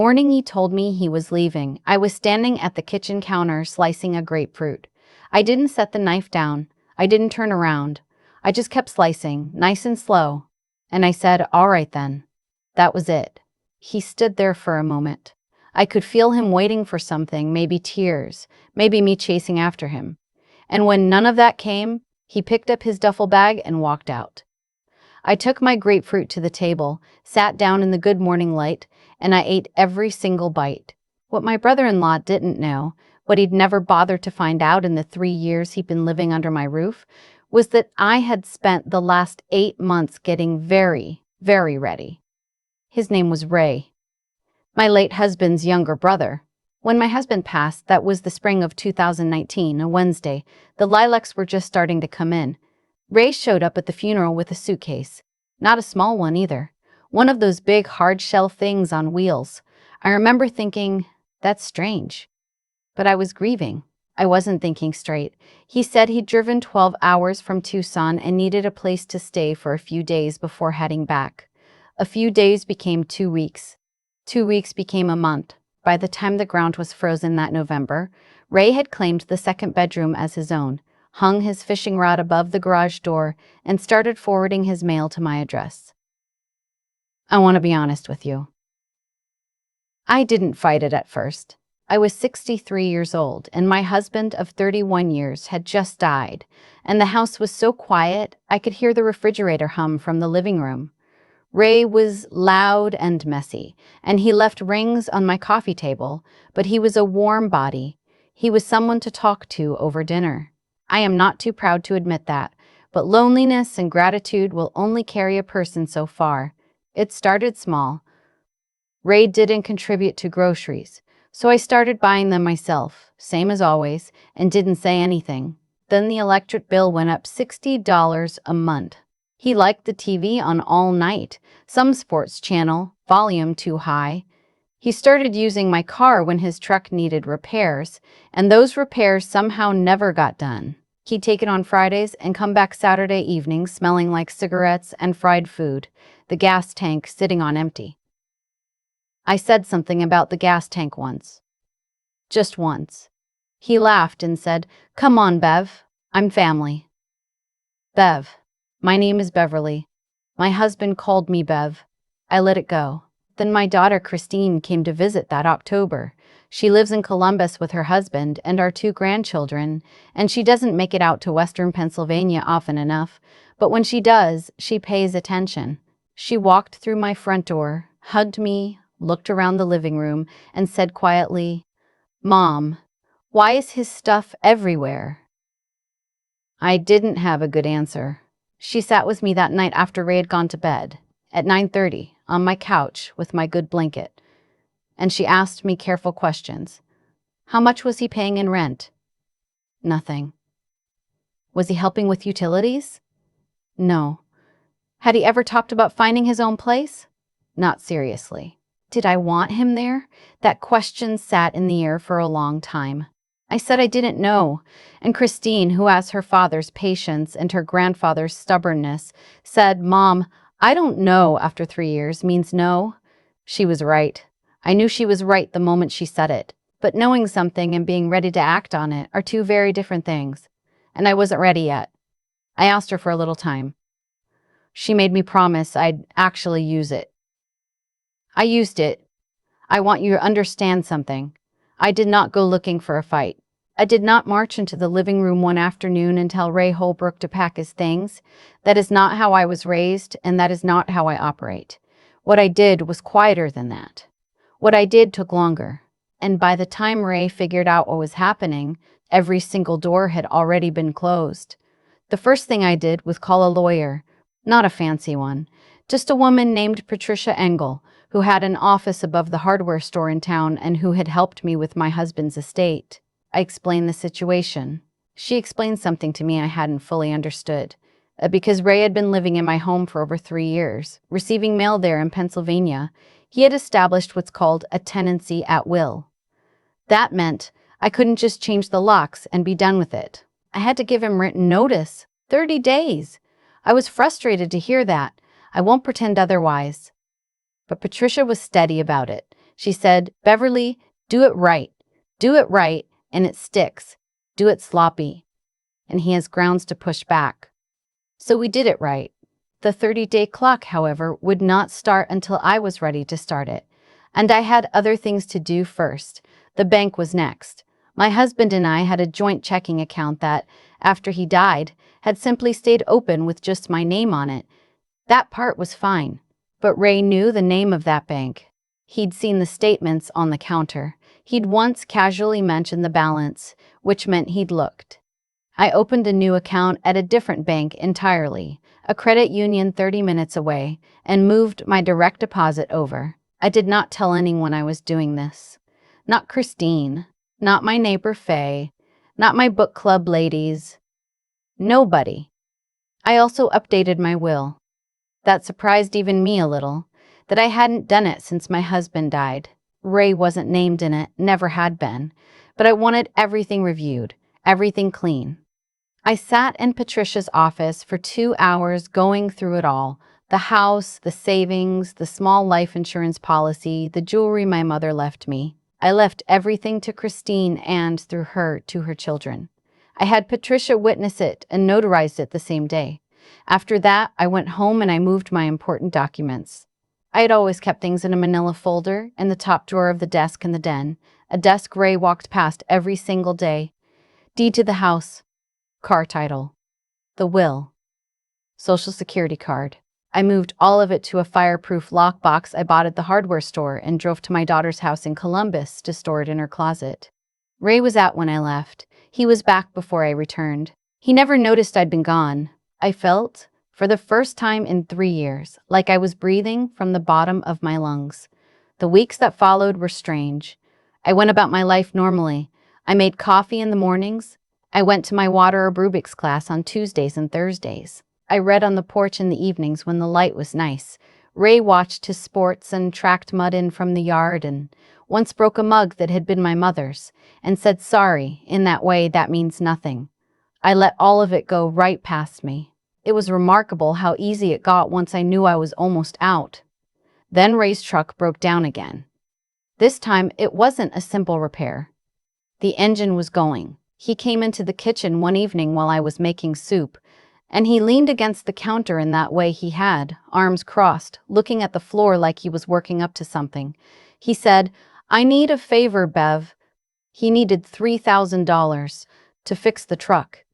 Morning he told me he was leaving, I was standing at the kitchen counter slicing a grapefruit. I didn't set the knife down. I didn't turn around. I just kept slicing, nice and slow. And I said, "All right then." That was it. He stood there for a moment. I could feel him waiting for something, maybe tears, maybe me chasing after him. And when none of that came, he picked up his duffel bag and walked out. I took my grapefruit to the table, sat down in the good morning light, and I ate every single bite. What my brother-in-law didn't know, what he'd never bothered to find out in the 3 years he'd been living under my roof, was that I had spent the last 8 months getting very, very ready. His name was Ray, my late husband's younger brother. When my husband passed, that was the spring of 2019, a Wednesday, the lilacs were just starting to come in. Ray showed up at the funeral with a suitcase. Not a small one either. One of those big hard-shell things on wheels. I remember thinking, that's strange. But I was grieving. I wasn't thinking straight. He said he'd driven 12 hours from Tucson and needed a place to stay for a few days before heading back. A few days became 2 weeks. 2 weeks became a month. By the time the ground was frozen that November, Ray had claimed the second bedroom as his own, hung his fishing rod above the garage door, and started forwarding his mail to my address. I want to be honest with you. I didn't fight it at first. I was 63 years old, and my husband of 31 years had just died, and the house was so quiet I could hear the refrigerator hum from the living room. Ray was loud and messy, and he left rings on my coffee table, but he was a warm body. He was someone to talk to over dinner. I am not too proud to admit that, but loneliness and gratitude will only carry a person so far. It started small. Ray didn't contribute to groceries, so I started buying them myself, same as always, and didn't say anything. Then the electric bill went up $60 a month. He liked the TV on all night, some sports channel, volume too high. He started using my car when his truck needed repairs, and those repairs somehow never got done. He'd take it on Fridays and come back Saturday evenings smelling like cigarettes and fried food, the gas tank sitting on empty. I said something about the gas tank once. Just once. He laughed and said, "Come on, Bev. I'm family." Bev. My name is Beverly. My husband called me Bev. I let it go. Then my daughter Christine came to visit that October. She lives in Columbus with her husband and our 2 grandchildren, and she doesn't make it out to Western Pennsylvania often enough, but when she does, she pays attention. She walked through my front door, hugged me, looked around the living room, and said quietly, "Mom, why is his stuff everywhere?" I didn't have a good answer. She sat with me that night after Ray had gone to bed, at 9:30, on my couch with my good blanket, and she asked me careful questions. How much was he paying in rent? Nothing. Was he helping with utilities? No. Had he ever talked about finding his own place? Not seriously. Did I want him there? That question sat in the air for a long time. I said I didn't know, and Christine, who has her father's patience and her grandfather's stubbornness, said, "Mom, I don't know after 3 years means no." She was right. I knew she was right the moment she said it, but knowing something and being ready to act on it are 2 very different things, and I wasn't ready yet. I asked her for a little time. She made me promise I'd actually use it. I used it. I want you to understand something. I did not go looking for a fight. I did not march into the living room one afternoon and tell Ray Holbrook to pack his things. That is not how I was raised, and that is not how I operate. What I did was quieter than that. What I did took longer, and by the time Ray figured out what was happening, every single door had already been closed. The first thing I did was call a lawyer, not a fancy one, just a woman named Patricia Engel, who had an office above the hardware store in town and who had helped me with my husband's estate. I explained the situation. She explained something to me I hadn't fully understood. Because Ray had been living in my home for over 3 years, receiving mail there in Pennsylvania, he had established what's called a tenancy at will. That meant I couldn't just change the locks and be done with it. I had to give him written notice, 30 days. I was frustrated to hear that. I won't pretend otherwise. But Patricia was steady about it. She said, "Beverly, do it right. Do it right, and it sticks. Do it sloppy, and he has grounds to push back." So we did it right. The 30-day clock, however, would not start until I was ready to start it. And I had other things to do first. The bank was next. My husband and I had a joint checking account that, after he died, had simply stayed open with just my name on it. That part was fine. But Ray knew the name of that bank. He'd seen the statements on the counter. He'd once casually mentioned the balance, which meant he'd looked. I opened a new account at a different bank entirely, a credit union 30 minutes away, and moved my direct deposit over. I did not tell anyone I was doing this. Not Christine, not my neighbor Faye, not my book club ladies. Nobody. I also updated my will. That surprised even me a little, that I hadn't done it since my husband died. Ray wasn't named in it, never had been, but I wanted everything reviewed, everything clean. I sat in Patricia's office for 2 hours going through it all. The house, the savings, the small life insurance policy, the jewelry my mother left me. I left everything to Christine and, through her, to her children. I had Patricia witness it and notarized it the same day. After that, I went home and I moved my important documents. I had always kept things in a manila folder in the top drawer of the desk in the den, a desk Ray walked past every single day. Deed to the house. Car title, the will, Social Security card. I moved all of it to a fireproof lockbox I bought at the hardware store and drove to my daughter's house in Columbus to store it in her closet. Ray was out when I left. He was back before I returned. He never noticed I'd been gone. I felt, for the first time in 3 years, like I was breathing from the bottom of my lungs. The weeks that followed were strange. I went about my life normally. I made coffee in the mornings. I went to my water aerobics class on Tuesdays and Thursdays. I read on the porch in the evenings when the light was nice. Ray watched his sports and tracked mud in from the yard and once broke a mug that had been my mother's and said sorry in that way that means nothing. I let all of it go right past me. It was remarkable how easy it got once I knew I was almost out. Then Ray's truck broke down again. This time it wasn't a simple repair. The engine was going. He came into the kitchen one evening while I was making soup, and he leaned against the counter in that way he had, arms crossed, looking at the floor like he was working up to something. He said, "I need a favor, Bev." He needed $3,000 to fix the truck.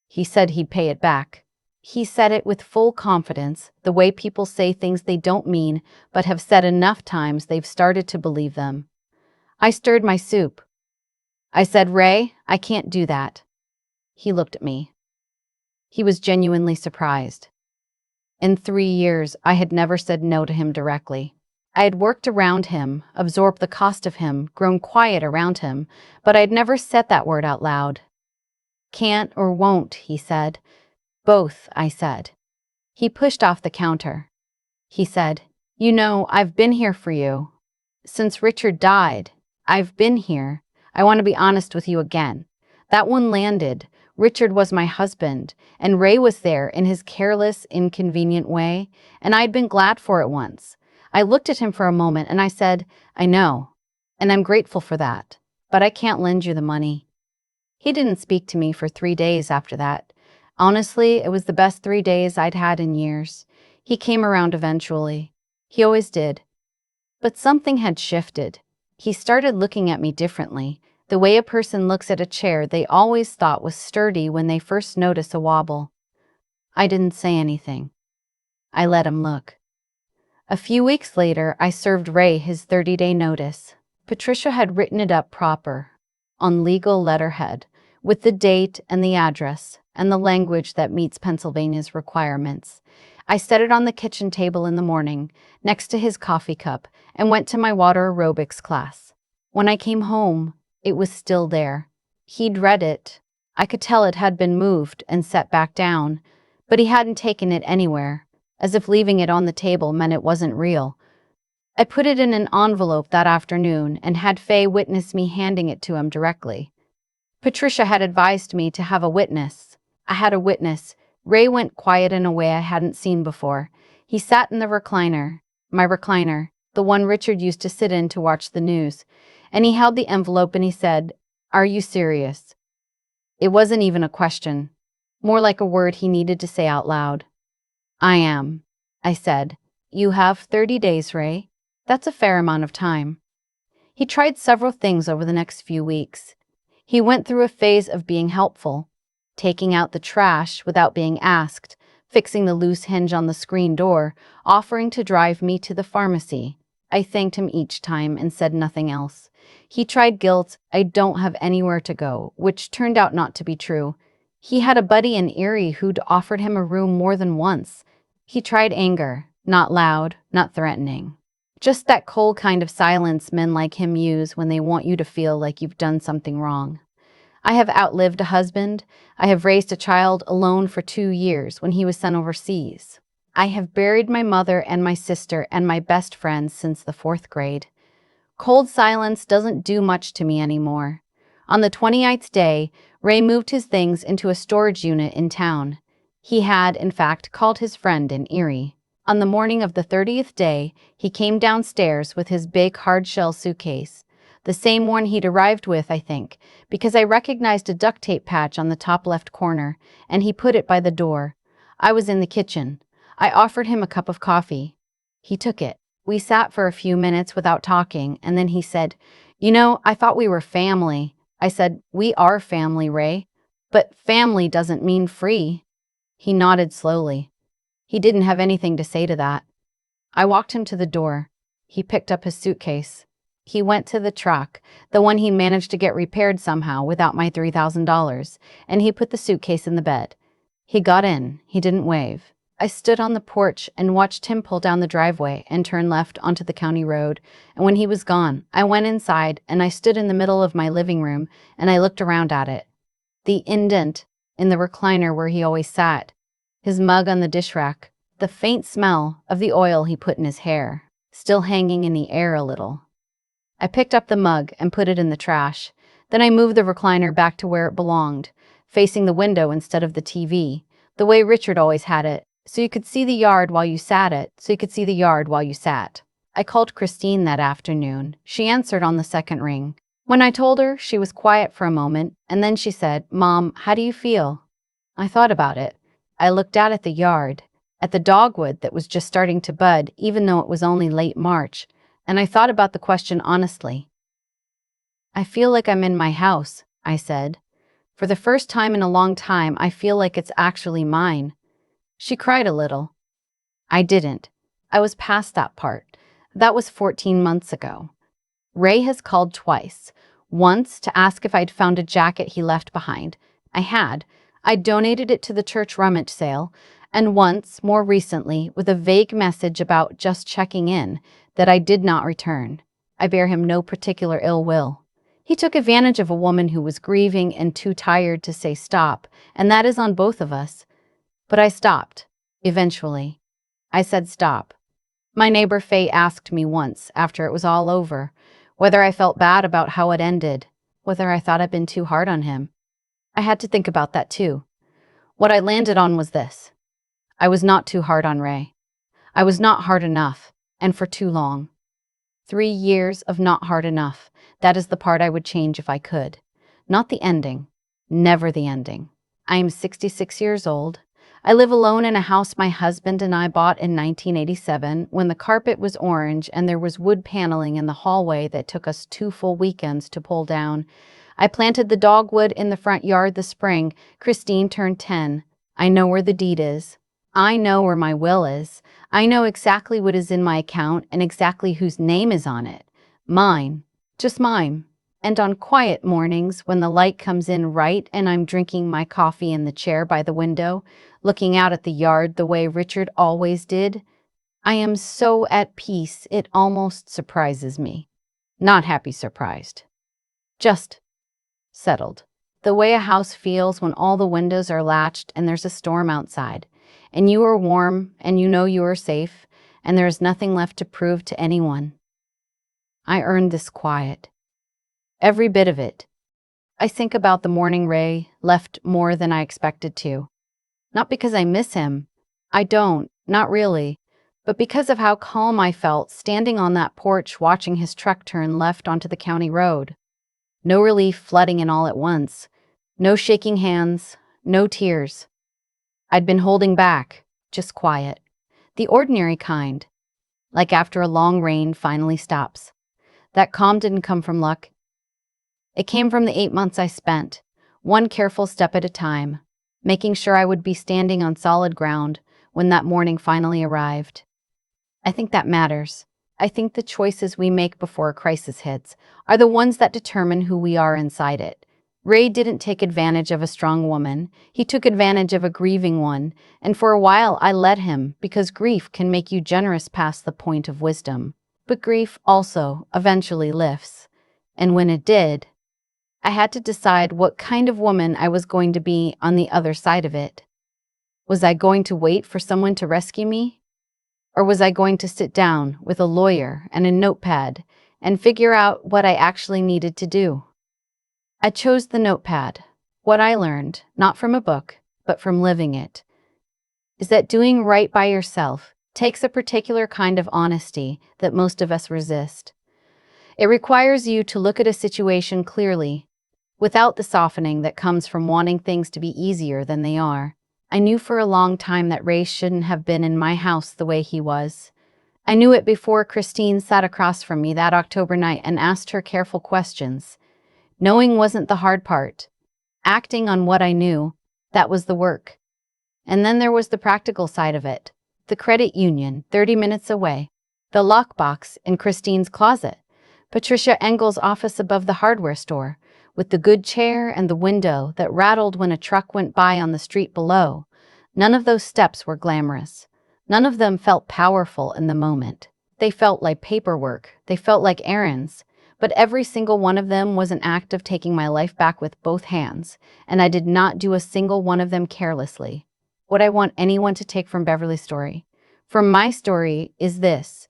He said he'd pay it back. He said it with full confidence, the way people say things they don't mean, but have said enough times they've started to believe them. I stirred my soup. I said, "Ray, I can't do that." He looked at me. He was genuinely surprised. In 3 years, I had never said no to him directly. I had worked around him, absorbed the cost of him, grown quiet around him, but I'd never said that word out loud. "Can't or won't," he said. "Both," I said. He pushed off the counter. He said, "You know, I've been here for you. Since Richard died, I've been here. I want to be honest with you again. That one landed. Richard was my husband, and Ray was there in his careless, inconvenient way, and I'd been glad for it once." I looked at him for a moment and I said, "I know, and I'm grateful for that, but I can't lend you the money." He didn't speak to me for 3 days after that. Honestly, it was the best 3 days I'd had in years. He came around eventually. He always did. But something had shifted. He started looking at me differently, the way a person looks at a chair they always thought was sturdy when they first notice a wobble. I didn't say anything. I let him look. A few weeks later, I served Ray his 30-day notice. Patricia had written it up proper, on legal letterhead, with the date and the address, and the language that meets Pennsylvania's requirements. I set it on the kitchen table in the morning, next to his coffee cup, and went to my water aerobics class. When I came home, it was still there. He'd read it. I could tell it had been moved and set back down, but he hadn't taken it anywhere, as if leaving it on the table meant it wasn't real. I put it in an envelope that afternoon and had Faye witness me handing it to him directly. Patricia had advised me to have a witness. I had a witness. Ray went quiet in a way I hadn't seen before. He sat in the recliner, my recliner, the one Richard used to sit in to watch the news. And he held the envelope and he said, "Are you serious?" It wasn't even a question, more like a word he needed to say out loud. "I am," I said. "You have 30 days, Ray. That's a fair amount of time." He tried several things over the next few weeks. He went through a phase of being helpful, taking out the trash without being asked, fixing the loose hinge on the screen door, offering to drive me to the pharmacy. I thanked him each time and said nothing else. He tried guilt, "I don't have anywhere to go," which turned out not to be true. He had a buddy in Erie who'd offered him a room more than once. He tried anger, not loud, not threatening. Just that cold kind of silence men like him use when they want you to feel like you've done something wrong. I have outlived a husband. I have raised a child alone for 2 years when he was sent overseas. I have buried my mother and my sister and my best friend since the 4th grade. Cold silence doesn't do much to me anymore. On the 29th day, Ray moved his things into a storage unit in town. He had, in fact, called his friend in Erie. On the morning of the 30th day, he came downstairs with his big hard-shell suitcase. The same one he'd arrived with, I think, because I recognized a duct tape patch on the top left corner, and he put it by the door. I was in the kitchen. I offered him a cup of coffee. He took it. We sat for a few minutes without talking, and then he said, "You know, I thought we were family." I said, "We are family, Ray. But family doesn't mean free." He nodded slowly. He didn't have anything to say to that. I walked him to the door. He picked up his suitcase. He went to the truck, the one he managed to get repaired somehow without my $3,000, and he put the suitcase in the bed. He got in. He didn't wave. I stood on the porch and watched him pull down the driveway and turn left onto the county road, and when he was gone, I went inside and I stood in the middle of my living room and I looked around at it. The indent in the recliner where he always sat, his mug on the dish rack, the faint smell of the oil he put in his hair, still hanging in the air a little. I picked up the mug and put it in the trash. Then I moved the recliner back to where it belonged, facing the window instead of the TV, the way Richard always had it, so you could see the yard while you sat. I called Christine that afternoon. She answered on the second ring. When I told her, she was quiet for a moment, and then she said, "Mom, how do you feel?" I thought about it. I looked out at the yard, at the dogwood that was just starting to bud, even though it was only late March, and I thought about the question honestly. "I feel like I'm in my house," I said. "For the first time in a long time, I feel like it's actually mine." She cried a little. I didn't. I was past that part. That was 14 months ago. Ray has called twice. Once to ask if I'd found a jacket he left behind. I had. I donated it to the church rummage sale. And once, more recently, with a vague message about just checking in, that I did not return. I bear him no particular ill will. He took advantage of a woman who was grieving and too tired to say stop, and that is on both of us. But I stopped, eventually. I said stop. My neighbor Faye asked me once, after it was all over, whether I felt bad about how it ended, whether I thought I'd been too hard on him. I had to think about that too. What I landed on was this. I was not too hard on Ray. I was not hard enough, and for too long. 3 years of not hard enough. That is the part I would change if I could. Not the ending. Never the ending. I am 66 years old. I live alone in a house my husband and I bought in 1987 when the carpet was orange and there was wood paneling in the hallway that took us 2 full weekends to pull down. I planted the dogwood in the front yard this spring. Christine turned 10. I know where the deed is. I know where my will is. I know exactly what is in my account and exactly whose name is on it. Mine. Just mine. And on quiet mornings when the light comes in right and I'm drinking my coffee in the chair by the window, looking out at the yard the way Richard always did, I am so at peace it almost surprises me. Not happy surprised. Just settled. The way a house feels when all the windows are latched and there's a storm outside, and you are warm and you know you are safe, and there is nothing left to prove to anyone. I earned this quiet. Every bit of it. I think about the morning Ray left more than I expected to. Not because I miss him. I don't, not really. but because of how calm I felt standing on that porch watching his truck turn left onto the county road. No relief flooding in all at once. No shaking hands, no tears. I'd been holding back, just quiet. The ordinary kind, like after a long rain finally stops. That calm didn't come from luck. It came from the 8 months I spent, one careful step at a time, making sure I would be standing on solid ground when that morning finally arrived. I think that matters. I think the choices we make before a crisis hits are the ones that determine who we are inside it. Ray didn't take advantage of a strong woman. He took advantage of a grieving one, and for a while I let him because grief can make you generous past the point of wisdom. But grief also eventually lifts. And when it did, I had to decide what kind of woman I was going to be on the other side of it. Was I going to wait for someone to rescue me? Or was I going to sit down with a lawyer and a notepad and figure out what I actually needed to do? I chose the notepad. What I learned, not from a book, but from living it, is that doing right by yourself takes a particular kind of honesty that most of us resist. It requires you to look at a situation clearly, without the softening that comes from wanting things to be easier than they are. I knew for a long time that Ray shouldn't have been in my house the way he was. I knew it before Christine sat across from me that October night and asked her careful questions. Knowing wasn't the hard part. Acting on what I knew, that was the work. And then there was the practical side of it. The credit union, 30 minutes away. The lockbox in Christine's closet. Patricia Engel's office above the hardware store, with the good chair and the window that rattled when a truck went by on the street below. None of those steps were glamorous. None of them felt powerful in the moment. They felt like paperwork. They felt like errands. But every single one of them was an act of taking my life back with both hands, and I did not do a single one of them carelessly. What I want anyone to take from Beverly's story, from my story, is this.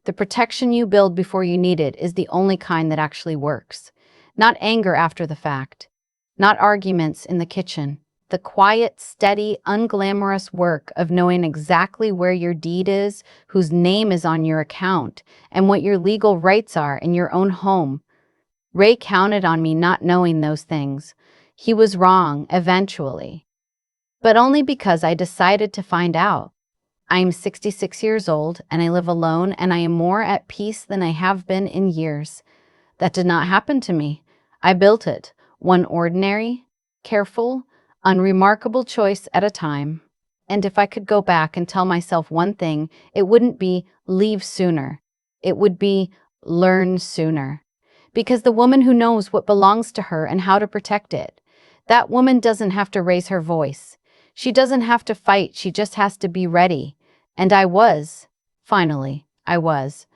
The protection you build before you need it is the only kind that actually works. Not anger after the fact. Not arguments in the kitchen. The quiet, steady, unglamorous work of knowing exactly where your deed is, whose name is on your account, and what your legal rights are in your own home. Ray counted on me not knowing those things. He was wrong, eventually. But only because I decided to find out. I am 66 years old, and I live alone, and I am more at peace than I have been in years. That did not happen to me. I built it, one ordinary, careful, unremarkable choice at a time. And if I could go back and tell myself one thing, it wouldn't be leave sooner. It would be learn sooner. Because the woman who knows what belongs to her and how to protect it, that woman doesn't have to raise her voice. She doesn't have to fight, she just has to be ready. And I was. Finally, I was.